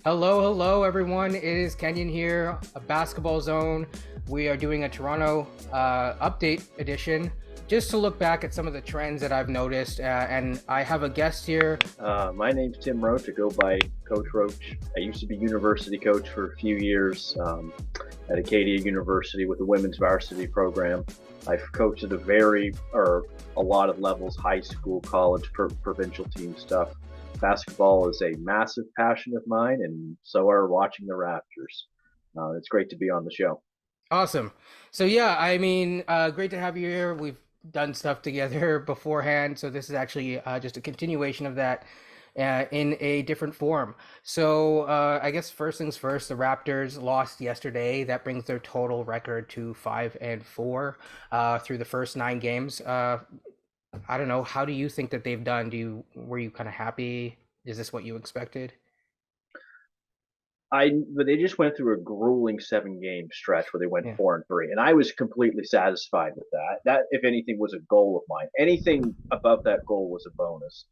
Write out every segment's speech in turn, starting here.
Hello, everyone. It is Kenyon here, a basketball zone. We are doing a Toronto update edition just to look back at some of the trends that I've noticed. And I have a guest here. My name's Tim Roach. I go by Coach Roach. I used to be university coach for a few years at Acadia University with the women's varsity program. I've coached at a lot of levels, high school, college, provincial team stuff. Basketball is a massive passion of mine, and so are watching the Raptors. It's great to be on the show. Awesome. So, yeah, I mean, great to have you here. We've done stuff together beforehand. So, this is actually just a continuation of that in a different form. So, I guess first things first, the Raptors lost yesterday. That brings their total record to 5-4 through the first 9 games. I don't know. How do you think that they've done? Were you kind of happy? Is this what you expected? But they just went through a grueling 7 game stretch where they went Yeah. 4-3, and I was completely satisfied with that. That, if anything, was a goal of mine. Anything above that goal was a bonus.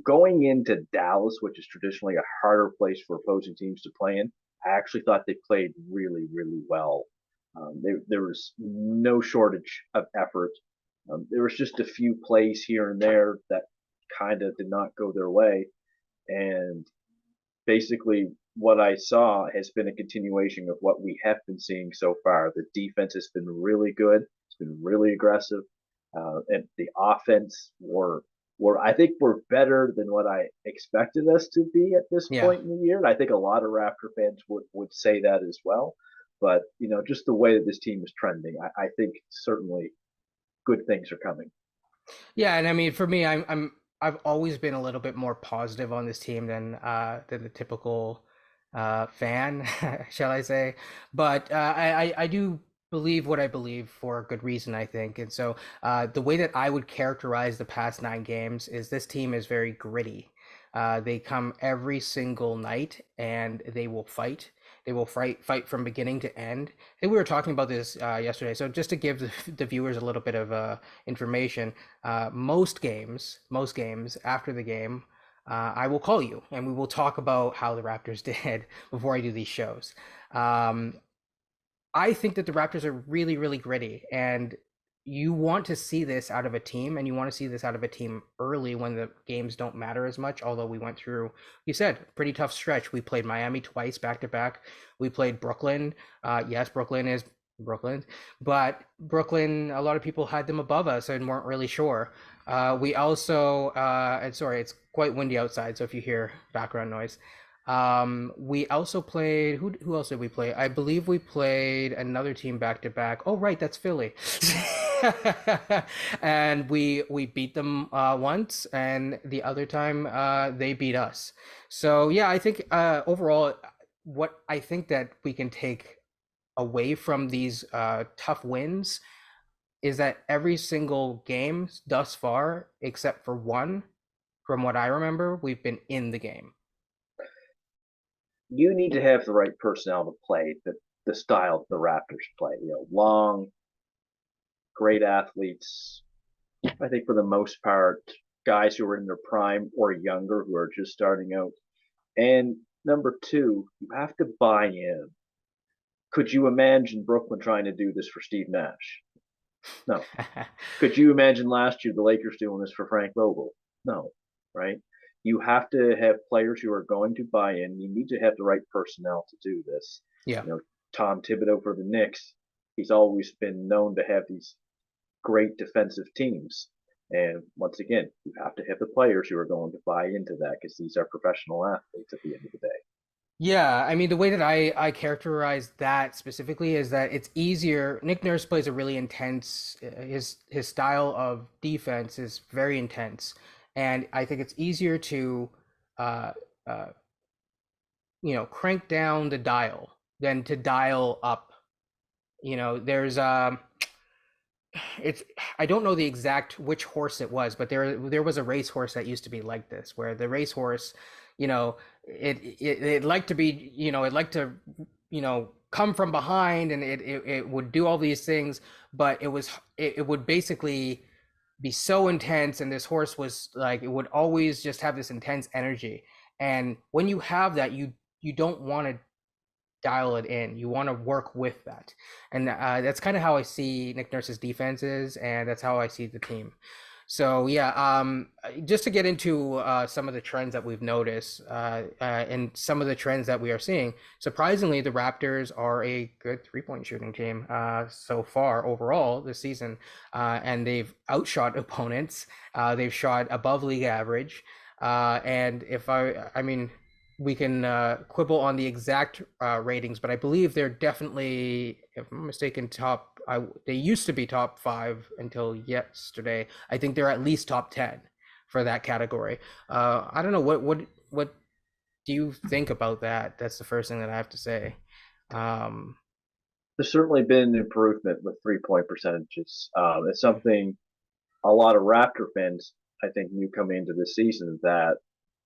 Going into Dallas, which is traditionally a harder place for opposing teams to play in, I actually thought they played really, really well. There was no shortage of effort. There was just a few plays here and there that kind of did not go their way, and basically what I saw has been a continuation of what we have been seeing so far. The defense has been really good. It's been really aggressive, and the offense were I think we're better than what I expected us to be at this Yeah. point in the year. And I think a lot of Raptor fans would say that as well. But just the way that this team is trending, I think certainly good things are coming. Yeah, and I mean, for me, I've always been a little bit more positive on this team than the typical fan, shall I say? But I do believe what I believe for a good reason, I think. And so the way that I would characterize the past 9 games is this team is very gritty. They come every single night and they will fight. They will fight from beginning to end. And we were talking about this yesterday. So just to give the viewers a little bit of information, most games after the game, I will call you and we will talk about how the Raptors did before I do these shows. Um, I think that the Raptors are really, really gritty, and you want to see this out of a team, and you want to see this out of a team early when the games don't matter as much. Although we went through, you said, pretty tough stretch. We played Miami twice back to back. We played Brooklyn. Yes, Brooklyn is Brooklyn, but Brooklyn, a lot of people had them above us and weren't really sure. We also, and sorry, it's quite windy outside, so if you hear background noise. We also played who else did we play? I believe we played another team back to back. Oh, right, that's Philly. And we beat them once, and the other time they beat us. So yeah, I think overall, what I think that we can take away from these tough wins is that every single game thus far, except for one, from what I remember, we've been in the game. You need to have the right personnel to play the style the Raptors play. Long, great athletes. I think for the most part, guys who are in their prime or younger who are just starting out. And number two, you have to buy in. Could you imagine Brooklyn trying to do this for Steve Nash? No. Could you imagine last year the Lakers doing this for Frank Vogel? No, right? You have to have players who are going to buy in. You need to have the right personnel to do this. Yeah. You know, Tom Thibodeau for the Knicks, he's always been known to have these great defensive teams. And once again, you have to have the players who are going to buy into that because these are professional athletes at the end of the day. Yeah, I mean the way that I characterize that specifically is that it's easier. Nick Nurse plays a really intense. His style of defense is very intense, and I think it's easier to, uh, uh, crank down the dial than to dial up. There's it's I don't know the exact which horse it was, but there was a racehorse that used to be like this, where the racehorse, it liked to be, it liked to, come from behind, and it would do all these things, but it would basically be so intense, and this horse was like, it would always just have this intense energy. And when you have that, you don't want to dial it in. You want to work with that, and that's kind of how I see Nick Nurse's defenses, and that's how I see the team. So yeah, just to get into some of the trends that we've noticed, and some of the trends that we are seeing. Surprisingly, the Raptors are a good three-point shooting team so far overall this season, and they've outshot opponents. They've shot above league average, and I mean, we can quibble on the exact ratings, but I believe they're definitely, if I'm mistaken, they used to be top five until yesterday. I think they're at least top 10 for that category. I don't know what do you think about that? That's the first thing that I have to say. Um, There's certainly been an improvement with 3 point percentages. It's something a lot of Raptor fans, I think, knew coming into the season that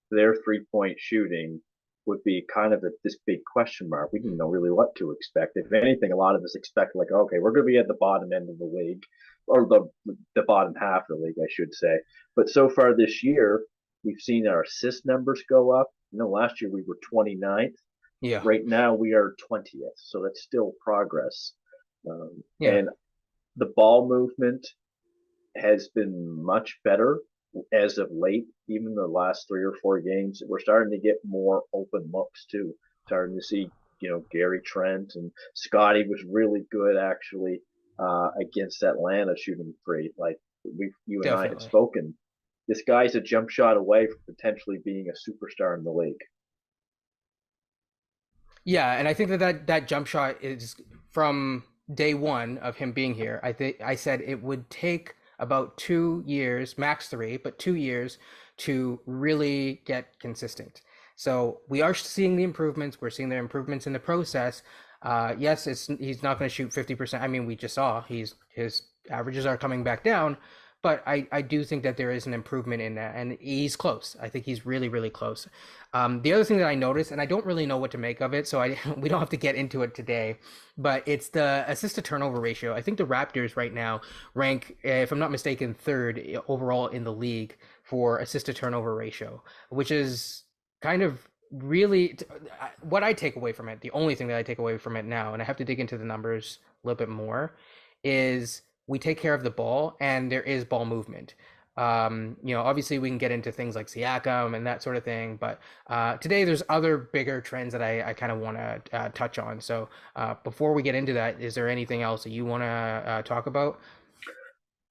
their 3 point shooting would be kind of this big question mark. We didn't know really what to expect. If anything, a lot of us expected, like, okay, we're going to be at the bottom end of the league, or the bottom half of the league, I should say. But so far this year, we've seen our assist numbers go up. You know, last year we were 29th. yeah, Right now we are 20th, so that's still progress. yeah, And the ball movement has been much better as of late. Even the last 3 or 4 games, we're starting to get more open looks too. Starting to see, Gary Trent and Scottie was really good actually against Atlanta shooting three. Like you and I have definitely. spoken, this guy's a jump shot away from potentially being a superstar in the league. Yeah, and I think that jump shot is from day one of him being here. I think I said it would take about 2 years, max three, but 2 years to really get consistent. So we are seeing the improvements. We're seeing the improvements in the process. Yes, he's not going to shoot 50%. I mean, we just saw his averages are coming back down, but I do think that there is an improvement in that, and he's close. I think he's really, really close. The other thing that I noticed, and I don't really know what to make of it, so I we don't have to get into it today, but it's the assist to turnover ratio. I think the Raptors right now rank, if I'm not mistaken, third overall in the league for assist to turnover ratio, which is kind of really what I take away from it. The only thing that I take away from it now, and I have to dig into the numbers a little bit more, is we take care of the ball and there is ball movement. Obviously we can get into things like Siakam and that sort of thing, but today there's other bigger trends that I kind of want to touch on. So before we get into that, is there anything else that you want to talk about?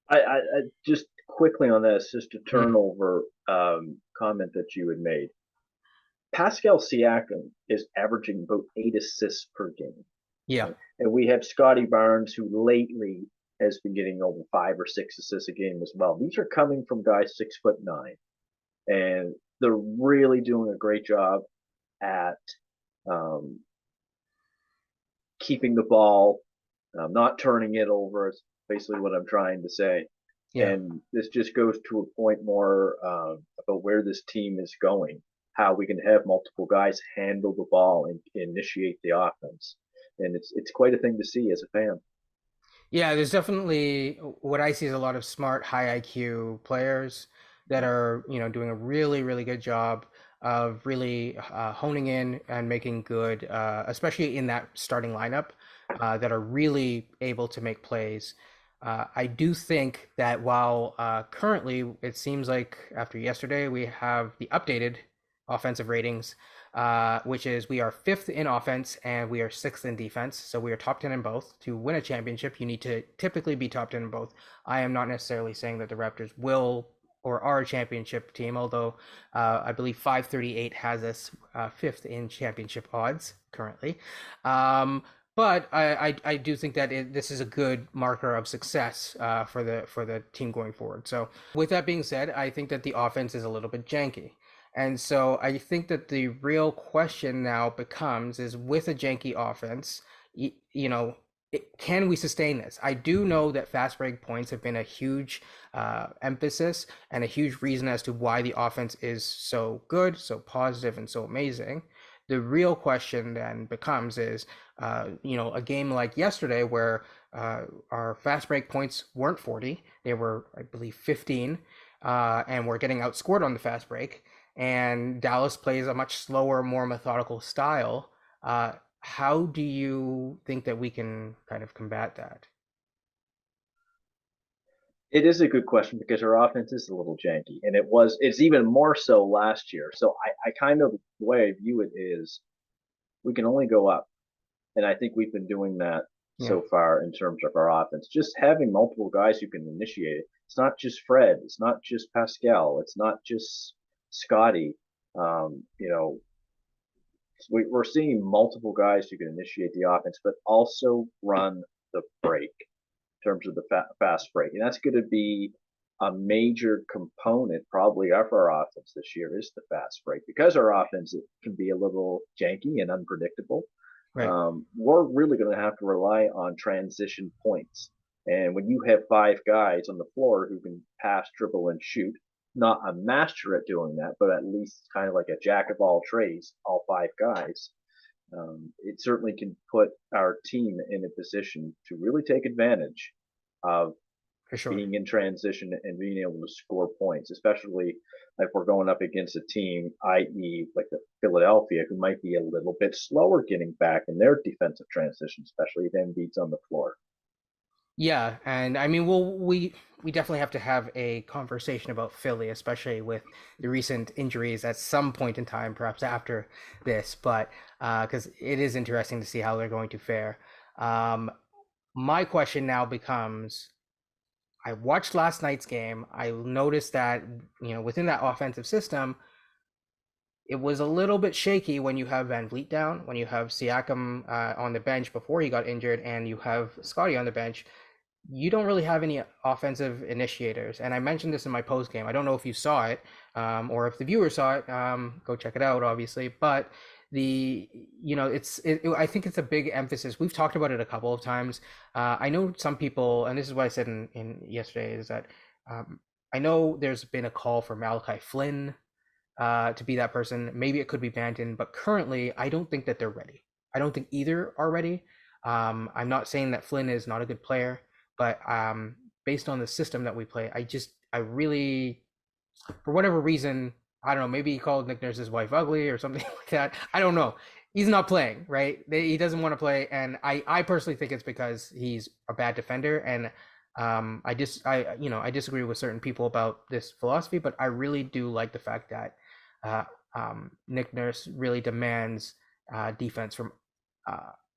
I just quickly on that assist to Mm, turnover comment that you had made. Pascal Siakam is averaging about 8 assists per game. yeah, Right? And we have Scottie Barnes, who lately has been getting over 5 or 6 assists a game as well. These are coming from guys 6'9", and they're really doing a great job at um, keeping the ball, not turning it over. Is basically what I'm trying to say. yeah. And this just goes to a point more about where this team is going, how we can have multiple guys handle the ball and initiate the offense, and it's quite a thing to see as a fan. Yeah, there's definitely what I see is a lot of smart, high IQ players that are, doing a really, really good job of really honing in and making good, especially in that starting lineup, that are really able to make plays. I do think that while currently it seems like after yesterday we have the updated offensive ratings, which is we are fifth in offense and we are sixth in defense. So we are top 10 in both. To win a championship, you need to typically be top 10 in both. I am not necessarily saying that the Raptors will or are a championship team, although I believe 538 has us fifth in championship odds currently. But I do think that this is a good marker of success for the team going forward. So with that being said, I think that the offense is a little bit janky. And so I think that the real question now becomes is with a janky offense, can we sustain this? I do know that fast break points have been a huge emphasis and a huge reason as to why the offense is so good, so positive, and so amazing. The real question then becomes is, a game like yesterday where our fast break points weren't 40, they were, I believe, 15, and we're getting outscored on the fast break. and Dallas plays a much slower, more methodical style. How do you think that we can kind of combat that? It is a good question because our offense is a little janky, and it's even more so last year. So I kind of, the way I view it is we can only go up. And I think we've been doing that Yeah, so far in terms of our offense. Just having multiple guys who can initiate it. It's not just Fred. It's not just Pascal. It's not just Scottie. You know, we're seeing multiple guys who can initiate the offense, but also run the break in terms of the fast break. And that's going to be a major component probably of our offense this year is the fast break because our offense can be a little janky and unpredictable. right, We're really going to have to rely on transition points. And when you have five guys on the floor who can pass, dribble, and shoot, not a master at doing that, but at least kind of like a jack of all trades, all five guys, it certainly can put our team in a position to really take advantage of for sure. being in transition and being able to score points, especially if we're going up against a team, i.e., like the Philadelphia, who might be a little bit slower getting back in their defensive transition, especially if Embiid's on the floor. Yeah, and I mean, we definitely have to have a conversation about Philly, especially with the recent injuries at some point in time, perhaps after this. But because it is interesting to see how they're going to fare. Um, my question now becomes: I watched last night's game. I noticed that within that offensive system, it was a little bit shaky when you have Van Vliet down, when you have Siakam on the bench before he got injured, and you have Scottie on the bench. You don't really have any offensive initiators. And I mentioned this in my post game. I don't know if you saw it or if the viewer saw it. Go check it out, obviously. But the I think it's a big emphasis. We've talked about it a couple of times. I know some people, and this is what I said in yesterday, is that I know there's been a call for Malachi Flynn to be that person. Maybe it could be Banton, but currently I don't think that they're ready. I don't think either are ready. I'm not saying that Flynn is not a good player, but based on the system that we play, I really, for whatever reason, I don't know, maybe he called Nick Nurse's wife ugly or something like that. I don't know. He's not playing, right? He doesn't want to play, and I personally think it's because he's a bad defender, and I disagree with certain people about this philosophy, but I really do like the fact that uh, Nick Nurse really demands defense from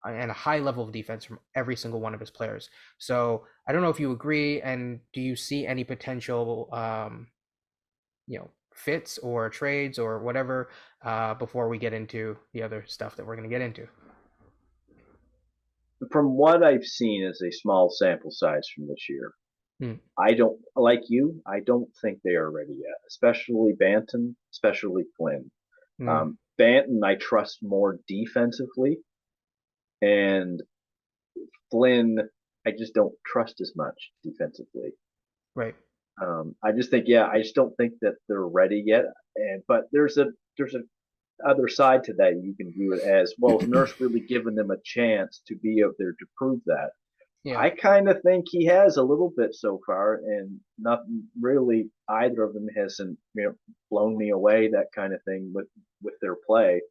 and a high level of defense from every single one of his players. So I don't know if you agree, and do you see any potential, fits or trades or whatever before we get into the other stuff that we're going to get into? From what I've seen as a small sample size from this year, Hmm. I don't like you. I don't think they are ready yet, especially Banton, especially Flynn. Hmm. Banton, I trust more defensively, and Flynn, I just don't trust as much defensively. Right. I just think, yeah, I just don't think that they're ready yet. And but there's a other side to that. You can view it as well. Is Nurse really given them a chance to be out there to prove that? Yeah. I kind of think he has a little bit so far, and nothing really. Either of them hasn't blown me away. That kind of thing with their play.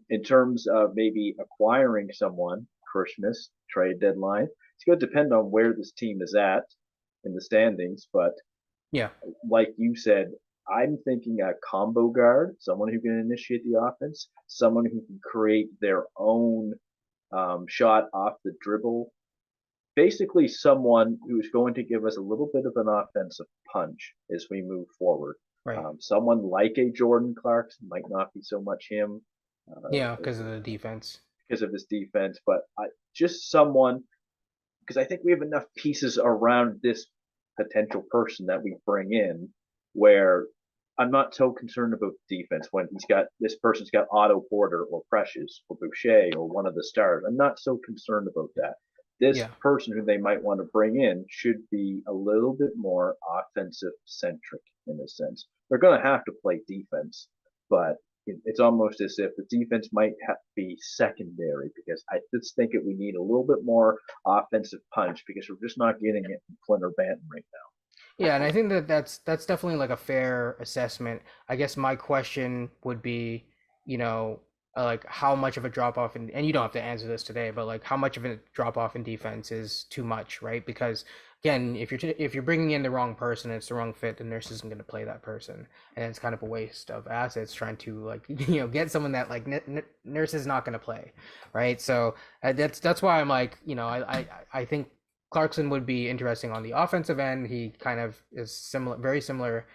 In terms of maybe acquiring someone, Christmas trade deadline, it's going to depend on where this team is at in the standings. But Yeah. like you said, I'm thinking a combo guard, someone who can initiate the offense, someone who can create their own shot off the dribble. Basically, someone who's going to give us a little bit of an offensive punch as we move forward. Right. Someone like a Jordan Clarkson might not be so much him Yeah, because of the defense. because of his defense, but just someone because I think we have enough pieces around this potential person that we bring in where I'm not so concerned about defense when he's got this person's got Otto Porter or Precious or Boucher or one of the stars. I'm not so concerned about that. This Yeah. person who they might want to bring in should be a little bit more offensive centric in a sense. They're going to have to play defense, but it's almost as if the defense might be secondary because I just think that we need a little bit more offensive punch because we're just not getting it from Flynn or Banton right now. Yeah, and I think that that's definitely like a fair assessment. I guess my question would be, you know, like how much of a drop off in, and you don't have to answer this today, but like how much of a drop off in defense is too much, right? Because again, if you're bringing in the wrong person, and it's the wrong fit, the nurse isn't going to play that person, and it's kind of a waste of assets trying to like get someone that like nurse is not going to play, right? So that's why I'm like, I think Clarkson would be interesting on the offensive end. He kind of is similar, very similar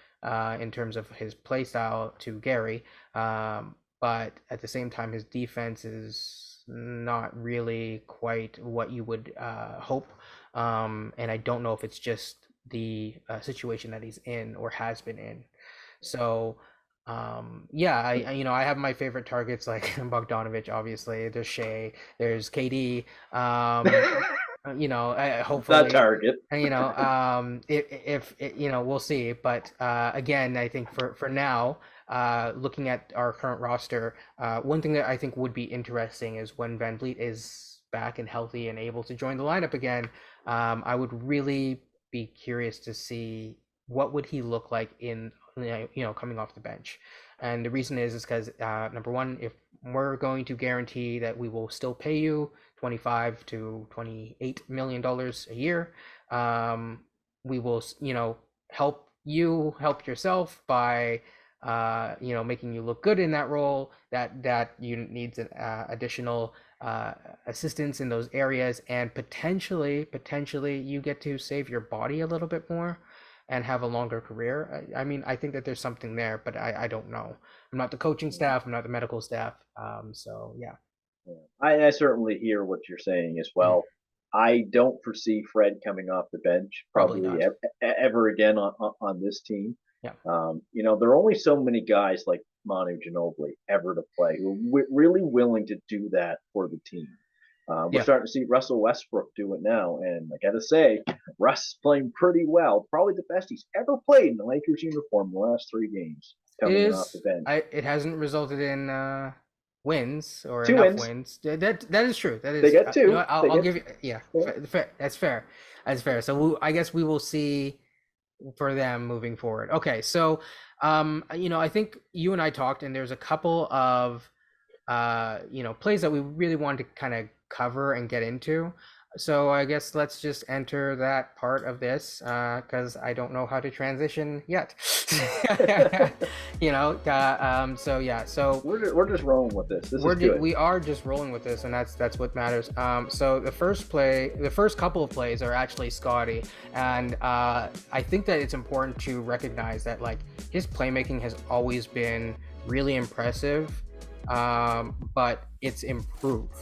in terms of his play style to Gary, but at the same time, his defense is not really quite what you would hope. And I don't know if it's just the situation that he's in or has been in. So, yeah, I have my favorite targets like Bogdanovich, obviously. There's Shea, there's KD. The Hopefully, target. if we'll see. But again, I think for now, looking at our current roster, one thing that I think would be interesting is when Van Vliet is back and healthy and able to join the lineup again. I would really be curious to see what would he look like in coming off the bench. And the reason is because number one, if we're going to guarantee that we will still pay you 25 to 28 million dollars a year, we will help yourself by making you look good in that role. That unit needs an additional assistance in those areas, and potentially you get to save your body a little bit more and have a longer career. I mean, I think that there's something there, but I don't know. I'm not the coaching staff. I'm not the medical staff. So yeah. Yeah. I certainly hear what you're saying as Mhm. well. I don't foresee Fred coming off the bench Probably probably not. ever again on this team. Yeah. There are only so many guys like Manu Ginobili ever to play who are really willing to do that for the team. We're Yeah. starting to see Russell Westbrook do it now, and I got to say, Russ is playing pretty well. Probably the best he's ever played in the Lakers uniform in the last 3 games, It coming in off the is. bench. It hasn't resulted in wins or Two enough wins. wins. That is true. That They is. get two. They I'll get. give you. Yeah. Yeah. Fair. That's fair. That's fair. So I guess we will see for them moving forward. Okay. So, I think you and I talked, and there's a couple of plays that we really wanted to kind of cover and get into. So I guess let's just enter that part of this because I don't know how to transition yet. So yeah, so We're just rolling with this. This is good. we are just rolling with this, and that's what matters. So the first couple of plays are actually Scottie, and I think that it's important to recognize that like his playmaking has always been really impressive, but it's improved.